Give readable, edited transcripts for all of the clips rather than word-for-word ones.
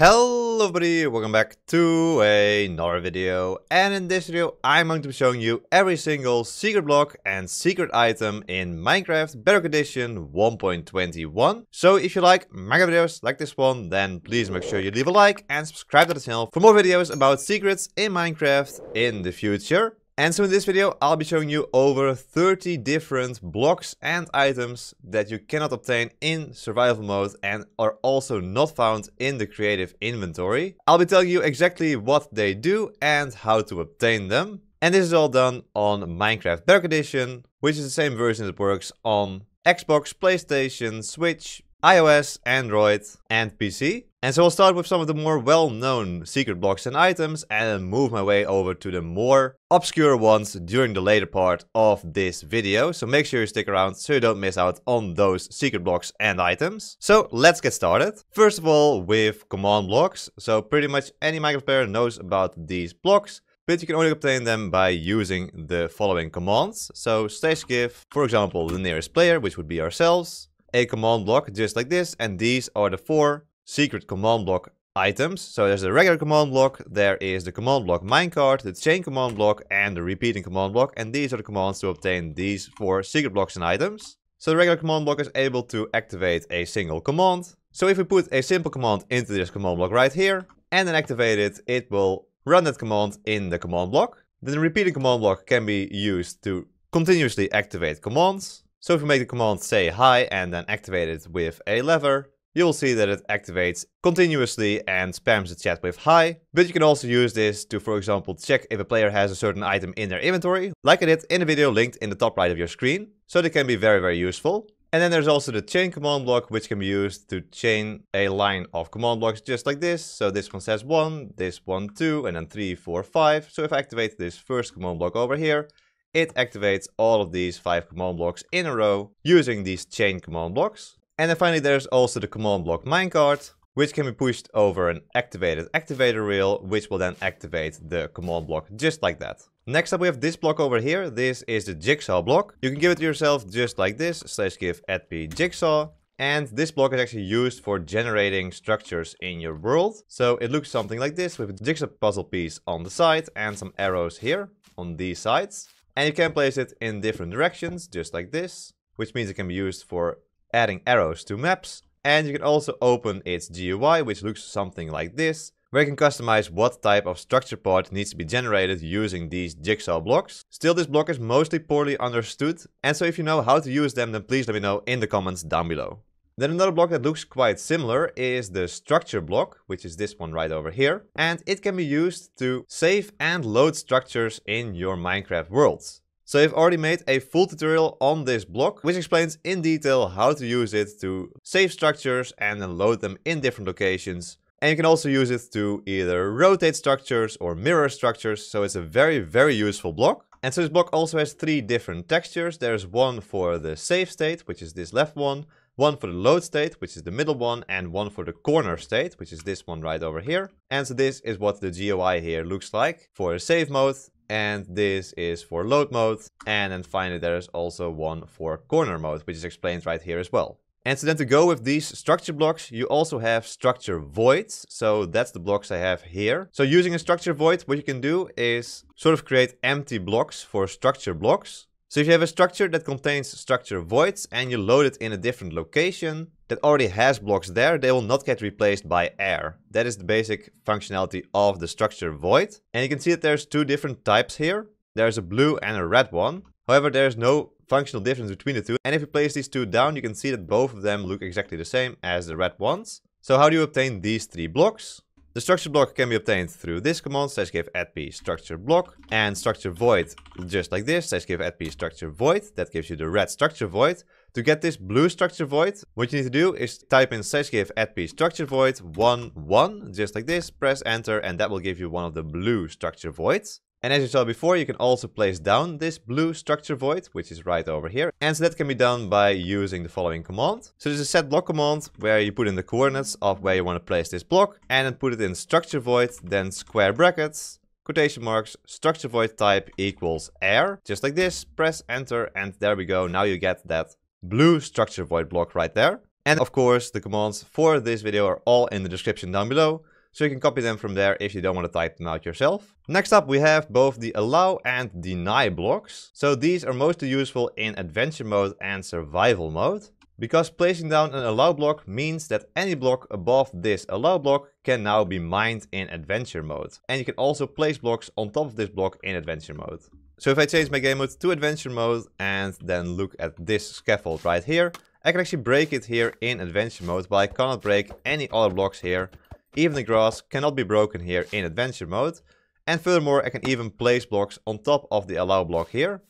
Hello everybody, welcome back to another video, and in this video I'm going to be showing you every single secret block and secret item in Minecraft Bedrock Edition 1.21. So if you like Minecraft videos like this one, then please make sure you leave a like and subscribe to the channel for more videos about secrets in Minecraft in the future. And so in this video, I'll be showing you over 30 different blocks and items that you cannot obtain in survival mode and are also not found in the creative inventory. I'll be telling you exactly what they do and how to obtain them. And this is all done on Minecraft Bedrock Edition, which is the same version that works on Xbox, PlayStation, Switch, iOS, Android, and PC. And so I'll start with some of the more well-known secret blocks and items and then move my way over to the more obscure ones during the later part of this video. So make sure you stick around so you don't miss out on those secret blocks and items. So let's get started. First of all, with command blocks. So pretty much any Minecraft player knows about these blocks, but you can only obtain them by using the following commands. So /give, for example, the nearest player, which would be ourselves, a command block just like this, and these are the 4 secret command block items. So there's the regular command block, there is the command block minecart, the chain command block, and the repeating command block, and these are the commands to obtain these 4 secret blocks and items. So the regular command block is able to activate a single command. So if we put a simple command into this command block right here and then activate it, it will run that command in the command block. Then the repeating command block can be used to continuously activate commands. So if we make the command say hi and then activate it with a lever, you will see that it activates continuously and spams the chat with hi. But you can also use this to, for example, check if a player has a certain item in their inventory, like I did in the video linked in the top right of your screen. So they can be very useful. And then there's also the chain command block, which can be used to chain a line of command blocks just like this. So this one says 1, this one 2, and then 3, 4, 5. So if I activate this first command block over here, it activates all of these 5 command blocks in a row using these chain command blocks. And then finally there's also the command block minecart, which can be pushed over an activated activator reel, which will then activate the command block just like that. Next up we have this block over here. This is the Jigsaw block. You can give it to yourself just like this, /give @p jigsaw. And this block is actually used for generating structures in your world. So it looks something like this with a jigsaw puzzle piece on the side and some arrows here on these sides. And you can place it in different directions, just like this, which means it can be used for adding arrows to maps. And you can also open its GUI, which looks something like this, where you can customize what type of structure part needs to be generated using these jigsaw blocks. Still, this block is mostly poorly understood, and so if you know how to use them, then please let me know in the comments down below. Then another block that looks quite similar is the structure block, which is this one right over here. And it can be used to save and load structures in your Minecraft worlds. So I've already made a full tutorial on this block, which explains in detail how to use it to save structures and then load them in different locations. And you can also use it to either rotate structures or mirror structures. So it's a very useful block. And so this block also has 3 different textures. There's one for the save state, which is this left one for the load state, which is the middle one, and one for the corner state, which is this one right over here. And so this is what the GUI here looks like for save mode, and this is for load mode, and then finally there's also one for corner mode, which is explained right here as well. And so then to go with these structure blocks, you also have structure voids. So that's the blocks I have here. So using a structure void, what you can do is sort of create empty blocks for structure blocks. So if you have a structure that contains structure voids and you load it in a different location that already has blocks there, they will not get replaced by air. That is the basic functionality of the structure void. And you can see that there's 2 different types here. There's a blue and a red one. However, there's no functional difference between the 2. And if you place these 2 down, you can see that both of them look exactly the same as the red ones. So how do you obtain these 3 blocks? The structure block can be obtained through this command, /give @p structure block, and structure void just like this, /give @p structure void. That gives you the red structure void. To get this blue structure void, what you need to do is type in /give @p structure void 1 just like this, press enter, and that will give you one of the blue structure voids. And as you saw before, you can also place down this blue structure void, which is right over here. And so that can be done by using the following command. So there's a set block command where you put in the coordinates of where you want to place this block and then put it in structure void, then square brackets, quotation marks, structure void type equals air. Just like this, press enter, and there we go. Now you get that blue structure void block right there. And of course, the commands for this video are all in the description down below, so you can copy them from there if you don't want to type them out yourself. Next up, we have both the allow and deny blocks. So these are mostly useful in adventure mode and survival mode, because placing down an allow block means that any block above this allow block can now be mined in adventure mode. And you can also place blocks on top of this block in adventure mode. So if I change my game mode to adventure mode and then look at this scaffold right here, I can actually break it here in adventure mode, but I cannot break any other blocks here. Even the grass cannot be broken here in adventure mode. And furthermore, I can even place blocks on top of the allow block here,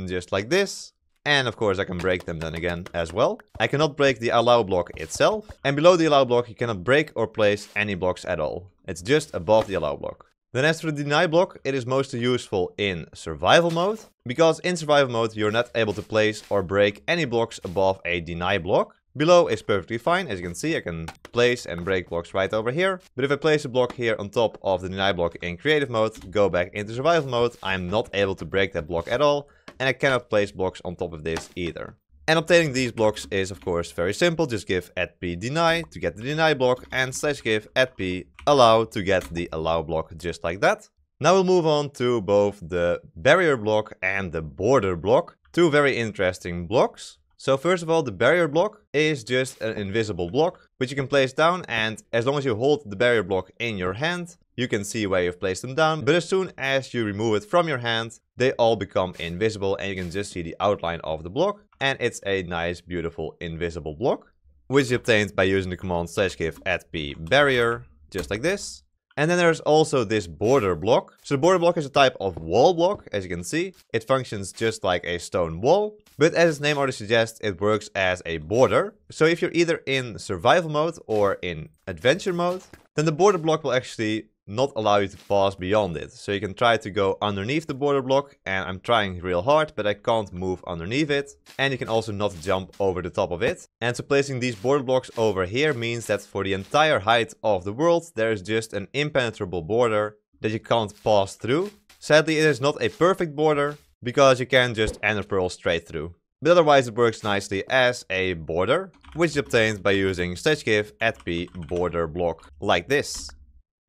just like this. And of course I can break them then again as well. I cannot break the allow block itself. And below the allow block you cannot break or place any blocks at all. It's just above the allow block. Then as for the deny block, it is mostly useful in survival mode, because in survival mode you're not able to place or break any blocks above a deny block. Below is perfectly fine, as you can see I can place and break blocks right over here. But if I place a block here on top of the deny block in creative mode, go back into survival mode, I'm not able to break that block at all, and I cannot place blocks on top of this either. And obtaining these blocks is of course very simple. Just give @p deny to get the deny block and /give @p allow to get the allow block, just like that. Now we'll move on to both the barrier block and the border block. Two very interesting blocks. So first of all, the barrier block is just an invisible block, which you can place down, and as long as you hold the barrier block in your hand, you can see where you've placed them down. But as soon as you remove it from your hand, they all become invisible and you can just see the outline of the block. And it's a nice, beautiful, invisible block, which is obtained by using the command /give @p barrier, just like this. And then there's also this border block. So the border block is a type of wall block, as you can see. It functions just like a stone wall, but as its name already suggests, it works as a border. So if you're either in survival mode or in adventure mode, then the border block will actually not allow you to pass beyond it. So you can try to go underneath the border block, and I'm trying real hard, but I can't move underneath it. And you can also not jump over the top of it. And so placing these border blocks over here means that for the entire height of the world, there is just an impenetrable border that you can't pass through. Sadly, it is not a perfect border, because you can just ender pearl straight through. But otherwise it works nicely as a border, which is obtained by using /give @p border block, like this.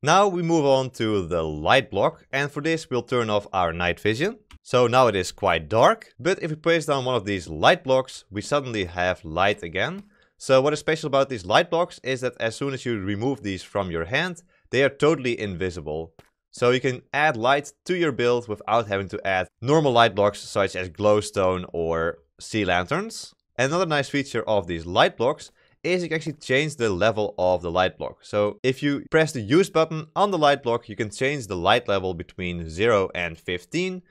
Now we move on to the light block, and for this we'll turn off our night vision. So now it is quite dark, but if we place down one of these light blocks, we suddenly have light again. So what is special about these light blocks is that as soon as you remove these from your hand, they are totally invisible. So you can add light to your build without having to add normal light blocks such as glowstone or sea lanterns. And another nice feature of these light blocks is you can actually change the level of the light block. So if you press the use button on the light block, you can change the light level between 0 and 15.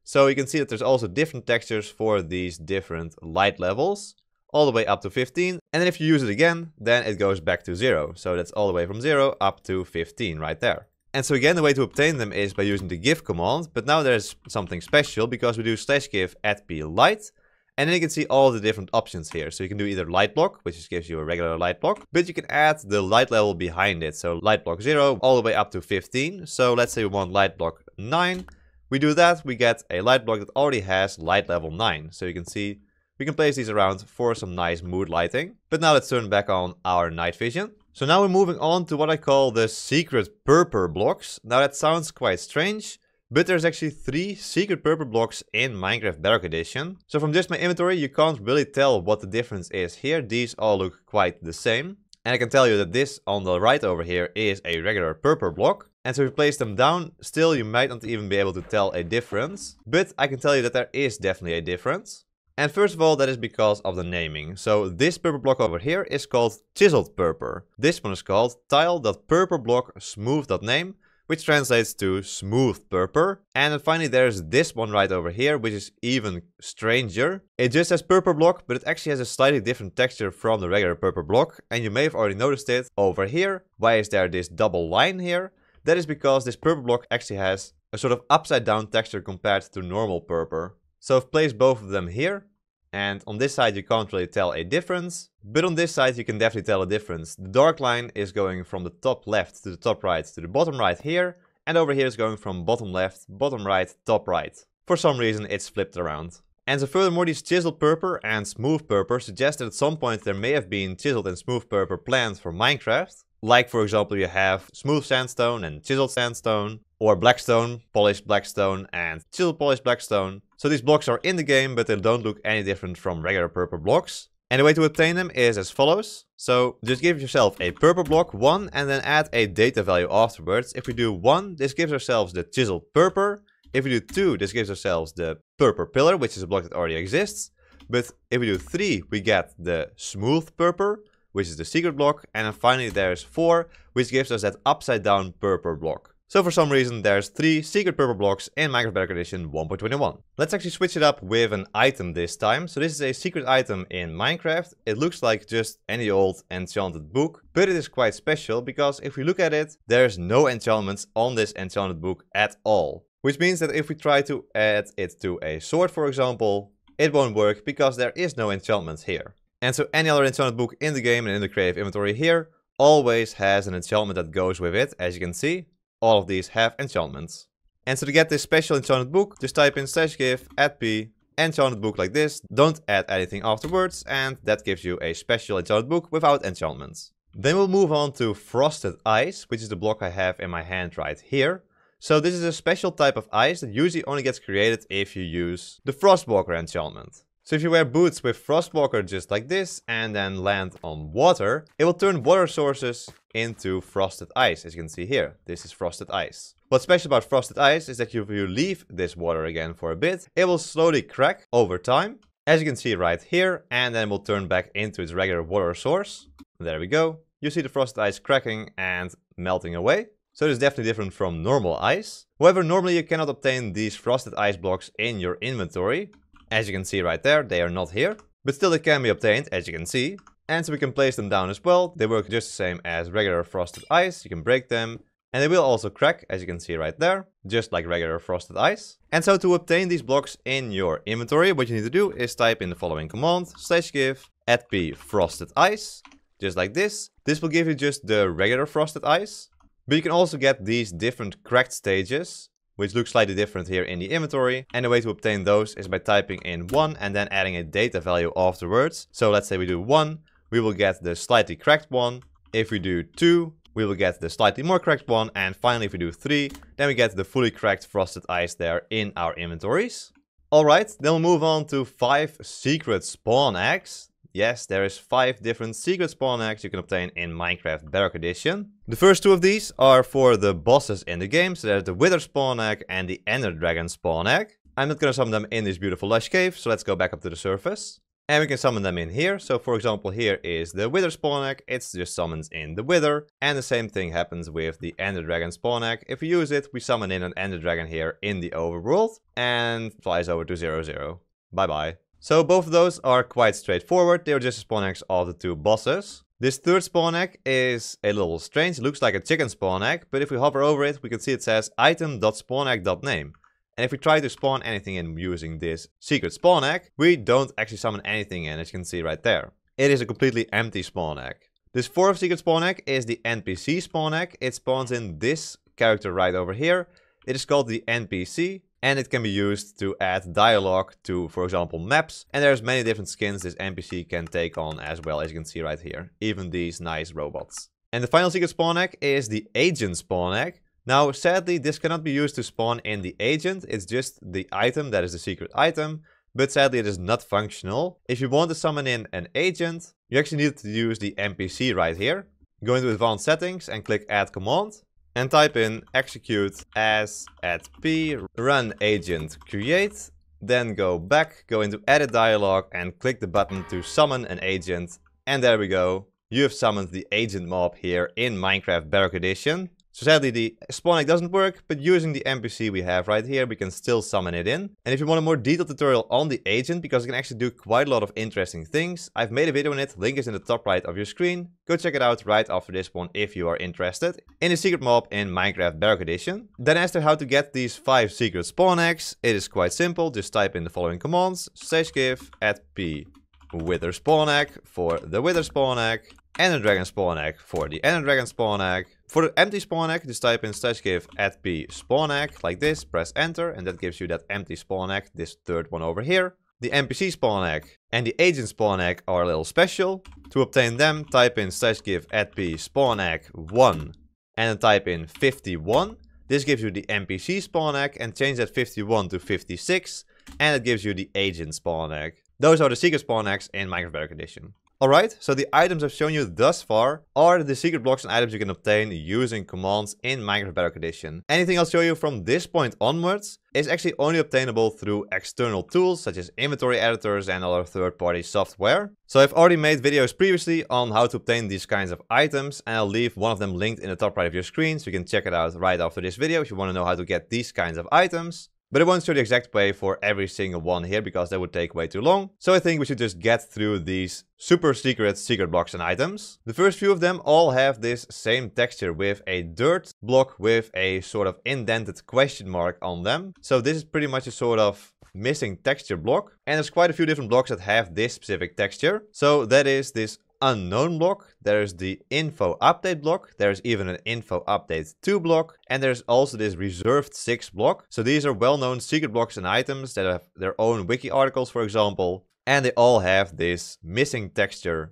So you can see that there's also different textures for these different light levels, all the way up to 15. And then if you use it again, then it goes back to 0. So that's all the way from 0 up to 15 right there. And so again, the way to obtain them is by using the give command. But now there's something special, because we do /give @p light. And then you can see all the different options here. So you can do either light block, which just gives you a regular light block, but you can add the light level behind it. So light block 0 all the way up to 15. So let's say we want light block 9. We do that, we get a light block that already has light level 9. So you can see we can place these around for some nice mood lighting. But now let's turn back on our night vision. So now we're moving on to what I call the secret Purpur blocks. Now that sounds quite strange, but there's actually 3 secret Purpur blocks in Minecraft Bedrock Edition. So from just my inventory, you can't really tell what the difference is here. These all look quite the same. And I can tell you that this on the right over here is a regular Purpur block. And so if you place them down, still you might not even be able to tell a difference. But I can tell you that there is definitely a difference. And first of all, that is because of the naming. So this Purpur block over here is called Chiseled Purpur. This one is called Tile.purpurblock smooth.name, which translates to smooth purpur. And then finally there's this one right over here, which is even stranger. It just says Purpur block, but it actually has a slightly different texture from the regular Purpur block. And you may have already noticed it over here. Why is there this double line here? That is because this Purpur block actually has a sort of upside down texture compared to normal purpur. So I've placed both of them here. And on this side you can't really tell a difference, but on this side you can definitely tell a difference. The dark line is going from the top left to the top right to the bottom right here, and over here is going from bottom left, bottom right, top right. For some reason it's flipped around. And so furthermore, these chiseled purpur and smooth purpur suggest that at some point there may have been chiseled and smooth purpur planned for Minecraft. Like for example, you have smooth sandstone and chiseled sandstone, or blackstone, polished blackstone and chiseled polished blackstone. So these blocks are in the game, but they don't look any different from regular purpur blocks. And the way to obtain them is as follows. So just give yourself a purpur block 1 and then add a data value afterwards. If we do 1, this gives ourselves the chiseled purpur. If we do 2, this gives ourselves the purpur pillar, which is a block that already exists. But if we do 3, we get the smooth purpur, which is the secret block. And then finally there's 4, which gives us that upside down purpur block. So for some reason there's 3 secret purpur blocks in Minecraft Bedrock Edition 1.21. Let's actually switch it up with an item this time. So this is a secret item in Minecraft. It looks like just any old enchanted book, but it is quite special because if we look at it, there's no enchantments on this enchanted book at all. Which means that if we try to add it to a sword, for example, it won't work because there is no enchantment here. And so any other enchanted book in the game and in the creative inventory here always has an enchantment that goes with it, as you can see. All of these have enchantments. And so to get this special enchanted book, just type in /give add p enchanted book like this. Don't add anything afterwards, and that gives you a special enchanted book without enchantments. Then we'll move on to frosted ice, which is the block I have in my hand right here. So this is a special type of ice that usually only gets created if you use the Frostwalker enchantment. So if you wear boots with Frostwalker just like this and then land on water, it will turn water sources into frosted ice, as you can see here. This is frosted ice. What's special about frosted ice is that if you leave this water again for a bit, it will slowly crack over time, as you can see right here, and then will turn back into its regular water source. There we go. You see the frosted ice cracking and melting away. So it is definitely different from normal ice. However, normally you cannot obtain these frosted ice blocks in your inventory. As you can see right there, they are not here. But still they can be obtained, as you can see. And so we can place them down as well. They work just the same as regular frosted ice. You can break them. And they will also crack, as you can see right there. Just like regular frosted ice. And so to obtain these blocks in your inventory, what you need to do is type in the following command. /give add p frosted ice. Just like this. This will give you just the regular frosted ice. But you can also get these different cracked stages, which look slightly different here in the inventory. And the way to obtain those is by typing in 1 and then adding a data value afterwards. So let's say we do 1, we will get the slightly cracked one. If we do 2, we will get the slightly more cracked one. And finally, if we do 3, then we get the fully cracked frosted ice there in our inventories. Alright, then we'll move on to 5 secret spawn eggs. Yes, there is 5 different secret spawn eggs you can obtain in Minecraft Bedrock Edition. The first 2 of these are for the bosses in the game. So there's the Wither spawn egg and the Ender Dragon spawn egg. I'm not gonna summon them in this beautiful lush cave, so let's go back up to the surface. And we can summon them in here. So for example, here is the Wither spawn egg. It's just summons in the Wither. And the same thing happens with the Ender Dragon spawn egg. If we use it, we summon in an Ender Dragon here in the overworld. And flies over to 0, 0. Bye bye. So both of those are quite straightforward. They're just spawn eggs of the 2 bosses. This third spawn egg is a little strange. It looks like a chicken spawn egg, but if we hover over it, we can see it says item.spawnegg.name. And if we try to spawn anything in using this secret spawn egg, we don't actually summon anything in, as you can see right there. It is a completely empty spawn egg. This fourth secret spawn egg is the NPC spawn egg. It spawns in this character right over here. It is called the NPC. And it can be used to add dialogue to, for example, maps. And there's many different skins this NPC can take on as well, as you can see right here. Even these nice robots. And the final secret spawn egg is the agent spawn egg. Now, sadly, this cannot be used to spawn in the agent. It's just the item that is the secret item. But sadly, it is not functional. If you want to summon in an agent, you actually need to use the NPC right here. Go into advanced settings and click add command. And type in execute as add p run agent create. Then go back, go into edit dialog and click the button to summon an agent. And there we go. You have summoned the agent mob here in Minecraft Bedrock Edition. So sadly the spawn egg doesn't work, but using the NPC we have right here, we can still summon it in. And if you want a more detailed tutorial on the agent, because it can actually do quite a lot of interesting things, I've made a video on it, link is in the top right of your screen. Go check it out right after this one if you are interested. In the secret mob in Minecraft Bedrock Edition. Then as to how to get these 5 secret spawn eggs, it is quite simple. Just type in the following commands. /give add p wither spawn egg for the wither spawn egg. Ender Dragon spawn egg for the Ender Dragon spawn egg. For the empty spawn egg, just type in /give add p spawn egg like this, press enter, and that gives you that empty spawn egg, this third one over here. The NPC spawn egg and the agent spawn egg are a little special. To obtain them, type in /give @p spawn egg 1 and then type in 51. This gives you the NPC spawn egg, and change that 51 to 56 and it gives you the agent spawn egg. Those are the secret spawn eggs in Minecraft Bedrock Edition. Alright, so the items I've shown you thus far are the secret blocks and items you can obtain using commands in Minecraft Bedrock Edition. Anything I'll show you from this point onwards is actually only obtainable through external tools such as inventory editors and other third-party software. So I've already made videos previously on how to obtain these kinds of items, and I'll leave one of them linked in the top right of your screen, so you can check it out right after this video if you want to know how to get these kinds of items. But I won't show the exact way for every single one here because that would take way too long. So I think we should just get through these super secret blocks and items. The first few of them all have this same texture with a dirt block with a sort of indented question mark on them. So this is pretty much a sort of missing texture block. And there's quite a few different blocks that have this specific texture. So that is this unknown block, there's the info update block, there's even an info update 2 block, and there's also this reserved 6 block. So these are well-known secret blocks and items that have their own wiki articles, for example, and they all have this missing texture.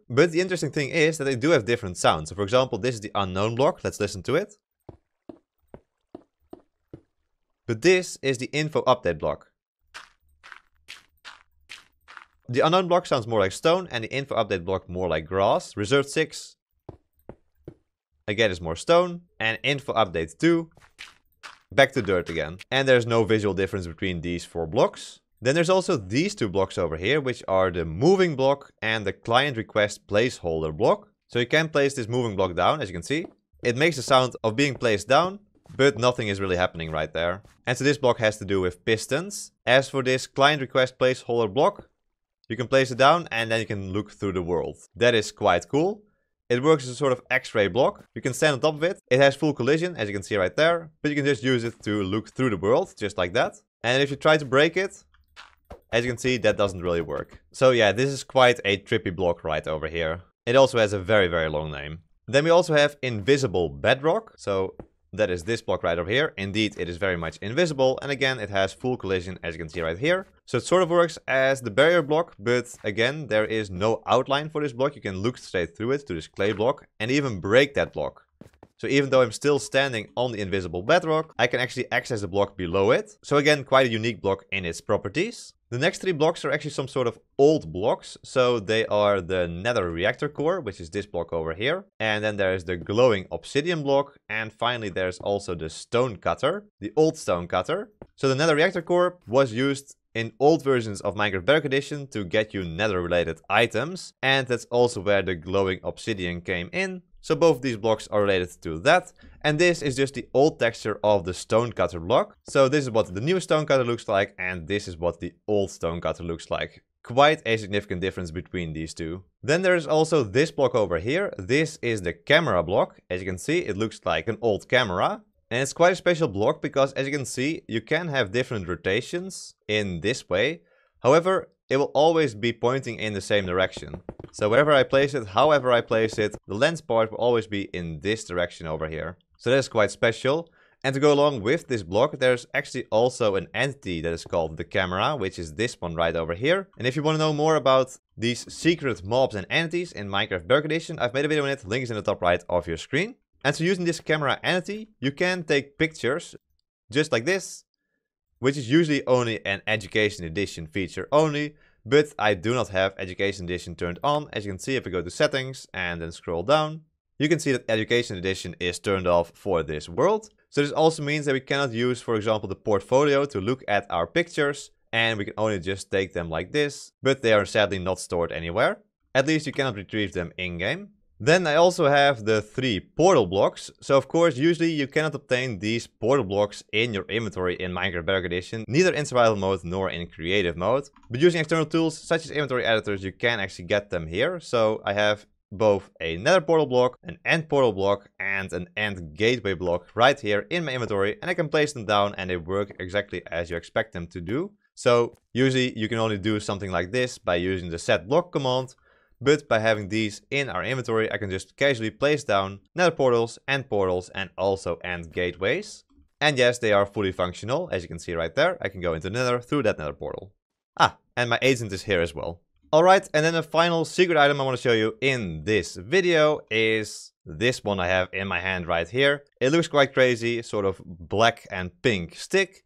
But the interesting thing is that they do have different sounds. So for example, this is the unknown block, let's listen to it. But this is the info update block. The unknown block sounds more like stone and the info update block more like grass. Reserved 6 again is more stone, and info update 2 back to dirt again. And there's no visual difference between these 4 blocks. Then there's also these 2 blocks over here, which are the moving block and the client request placeholder block. So you can place this moving block down, as you can see. It makes the sound of being placed down, but nothing is really happening right there. And so this block has to do with pistons. As for this client request placeholder block, you can place it down and then you can look through the world. That is quite cool. It works as a sort of X-ray block. You can stand on top of it. It has full collision, as you can see right there. But you can just use it to look through the world, just like that. And if you try to break it, as you can see, that doesn't really work. So yeah, this is quite a trippy block right over here. It also has a very, very long name. Then we also have invisible bedrock. So that is this block right over here. Indeed, it is very much invisible. And again, it has full collision, as you can see right here. So it sort of works as the barrier block, but again, there is no outline for this block. You can look straight through it to this clay block and even break that block. So even though I'm still standing on the invisible bedrock, I can actually access the block below it. So again, quite a unique block in its properties. The next 3 blocks are actually some sort of old blocks. So they are the nether reactor core, which is this block over here. And then there's the glowing obsidian block. And finally, there's also the stone cutter, the old stone cutter. So the nether reactor core was used in old versions of Minecraft Bedrock Edition to get you nether related items. And that's also where the glowing obsidian came in. So both of these blocks are related to that. And this is just the old texture of the stone cutter block. So this is what the new stone cutter looks like, and this is what the old stone cutter looks like. Quite a significant difference between these two. Then there is also this block over here. This is the camera block. As you can see, it looks like an old camera. And it's quite a special block because, as you can see, you can have different rotations in this way. However, it will always be pointing in the same direction. So wherever I place it, however I place it, the lens part will always be in this direction over here. So that is quite special. And to go along with this block, there's actually also an entity that is called the camera, which is this one right over here. And if you want to know more about these secret mobs and entities in Minecraft Bedrock Edition, I've made a video on it, link is in the top right of your screen. And so using this camera entity, you can take pictures just like this, which is usually only an Education Edition feature only, but I do not have Education Edition turned on. As you can see, if we go to settings and then scroll down, you can see that Education Edition is turned off for this world. So this also means that we cannot use, for example, the portfolio to look at our pictures, and we can only just take them like this, but they are sadly not stored anywhere. At least you cannot retrieve them in-game. Then I also have the 3 portal blocks. So of course, usually you cannot obtain these portal blocks in your inventory in Minecraft Bedrock Edition, neither in survival mode nor in creative mode. But using external tools such as inventory editors, you can actually get them here. So I have both a nether portal block, an end portal block, and an end gateway block right here in my inventory. And I can place them down and they work exactly as you expect them to do. So usually you can only do something like this by using the set block command. But by having these in our inventory, I can just casually place down nether portals, and also end gateways. And yes, they are fully functional, as you can see right there. I can go into nether through that nether portal. Ah, and my agent is here as well. Alright, and then the final secret item I want to show you in this video is this one I have in my hand right here. It looks quite crazy, sort of black and pink stick.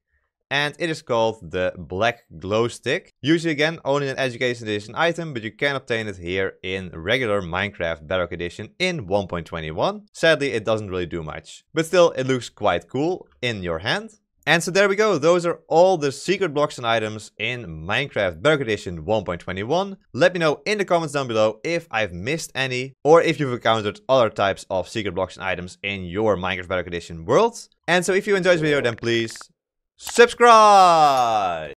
And it is called the Black Glow Stick. Usually again, only an Education Edition item, but you can obtain it here in regular Minecraft Bedrock Edition in 1.21. Sadly, it doesn't really do much. But still, it looks quite cool in your hand. And so there we go, those are all the secret blocks and items in Minecraft Bedrock Edition 1.21. Let me know in the comments down below if I've missed any, or if you've encountered other types of secret blocks and items in your Minecraft Bedrock Edition world. And so if you enjoyed this video, then please subscribe!